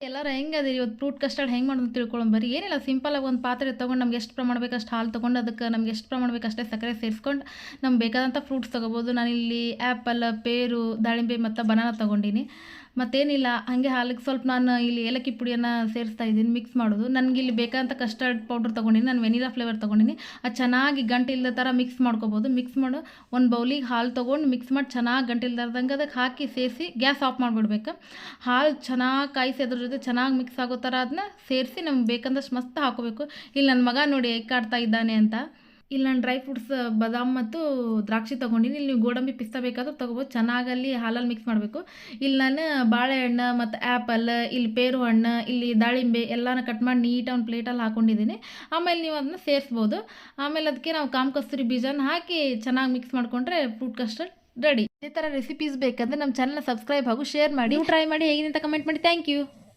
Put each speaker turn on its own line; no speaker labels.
ಎಲ್ಲರೂ ಹೆಂಗದಿರಿ ಇವತ್ತು fruit custard ಹೆಂಗೆ ಮಾಡೋದು ತಿಳ್ಕೊಳ್ಳೋಣ ಬರ್ರಿ. ಏನಿಲ್ಲ ಸಿಂಪಲಾಗಿ ಒಂದು ಪಾತ್ರೆ ತೊಗೊಂಡು ನಮ್ಗೆ ಎಷ್ಟು ಪ್ರಮಾಣ ಬೇಕು ಅಷ್ಟು ಹಾಲು ತೊಗೊಂಡು ಅದಕ್ಕೆ ನಮ್ಗೆ ಎಷ್ಟು ಪ್ರಮಾಣ ಬೇಕು ಅಷ್ಟೇ ಸಕ್ಕರೆ ಸೇರಿಸ್ಕೊಂಡು ನಮ್ಗೆ ಬೇಕಾದಂಥ ಫ್ರೂಟ್ಸ್ ತೊಗೋಬೋದು. ನಾನಿಲ್ಲಿ ಆ್ಯಪಲ್, ಪೇರು, ದಾಳಿಂಬೆ ಮತ್ತು ಬನಾನಾ ತೊಗೊಂಡಿನಿ. ಮತ್ತೇನಿಲ್ಲ ಹಾಗೆ ಹಾಲಿಗೆ ಸ್ವಲ್ಪ ನಾನು ಇಲ್ಲಿ ಏಲಕ್ಕಿ ಪುಡಿಯನ್ನು ಸೇರಿಸ್ತಾ ಇದ್ದೀನಿ, ಮಿಕ್ಸ್ ಮಾಡೋದು. ನನಗಿಲ್ಲಿ ಬೇಕಾದಂಥ ಕಸ್ಟರ್ಡ್ ಪೌಡ್ರ್ ತೊಗೊಂಡಿನಿ, ನಾನು ವೆನಿಲಾ ಫ್ಲೇವರ್ ತೊಗೊಂಡಿನಿ. ಅದು ಚೆನ್ನಾಗಿ ಗಂಟು ಇಲ್ಲದ ಥರ ಮಿಕ್ಸ್ ಮಾಡ್ಕೊಬೋದು. ಮಿಕ್ಸ್ ಮಾಡು ಒಂದು ಬೌಲಿಗೆ ಹಾಲು ತೊಗೊಂಡು ಮಿಕ್ಸ್ ಮಾಡಿ ಚೆನ್ನಾಗಿ ಗಂಟು ಇಲ್ದಾರ್ದಂಗೆ ಅದಕ್ಕೆ ಹಾಕಿ ಸೇರಿಸಿ ಗ್ಯಾಸ್ ಆಫ್ ಮಾಡಿಬಿಡ್ಬೇಕು. ಹಾಲು ಚೆನ್ನಾಗಿ ಕಾಯಿಸಿ ಅದ್ರ ಜೊತೆ ಚೆನ್ನಾಗಿ ಮಿಕ್ಸ್ ಆಗೋ ಥರ ಅದನ್ನ ಸೇರಿಸಿ ನಮ್ಗೆ ಬೇಕಂದಷ್ಟು ಮಸ್ತ್ ಹಾಕೋಬೇಕು. ಇಲ್ಲಿ ನನ್ನ ಮಗ ನೋಡಿ ಎಗ್ ಕಾಡ್ತಾ ಇದ್ದಾನೆ ಅಂತ. ಇಲ್ಲಿ ನಾನು ಡ್ರೈ ಫ್ರೂಟ್ಸ್ ಬಾದಾಮ್ ಮತ್ತು ದ್ರಾಕ್ಷಿ ತೊಗೊಂಡಿನಿ. ಇಲ್ಲಿ ನೀವು ಗೋಡಂಬಿ ಪಿಸ್ತಾ ಬೇಕಾದ್ರೂ ತೊಗೋಬೋದು. ಚೆನ್ನಾಗಿ ಅಲ್ಲಿ ಹಾಲಲ್ಲಿ ಮಿಕ್ಸ್ ಮಾಡಬೇಕು. ಇಲ್ಲಿ ನಾನು ಬಾಳೆಹಣ್ಣು ಮತ್ತು ಆ್ಯಪಲ್, ಇಲ್ಲಿ ಪೇರು ಹಣ್ಣು, ಇಲ್ಲಿ ದಾಳಿಂಬೆ ಎಲ್ಲಾನ ಕಟ್ ಮಾಡಿ ನೀಟಾಗಿ ಒಂದು ಪ್ಲೇಟಲ್ಲಿ ಹಾಕ್ಕೊಂಡಿದ್ದೀನಿ. ಆಮೇಲೆ ನೀವು ಅದನ್ನ ಸೇರಿಸ್ಬೋದು. ಆಮೇಲೆ ಅದಕ್ಕೆ ನಾವು ಕಾಮ ಕಸ್ತೂರಿ ಬೀಜನ ಹಾಕಿ ಚೆನ್ನಾಗಿ ಮಿಕ್ಸ್ ಮಾಡಿಕೊಂಡ್ರೆ ಫ್ರೂಟ್ ಕಸ್ಟರ್ಡ್ ರೆಡಿ. ಇದೇ ಥರ ರೆಸಿಪೀಸ್ ಬೇಕಂದ್ರೆ ನಮ್ಮ ಚಾನಲ್ನ ಸಬ್ಸ್ಕ್ರೈಬ್ ಹಾಗೂ ಶೇರ್ ಮಾಡಿ, ಟ್ರೈ ಮಾಡಿ ಹೇಗಿದೆ ಅಂತ ಕಮೆಂಟ್ ಮಾಡಿ. Thank you.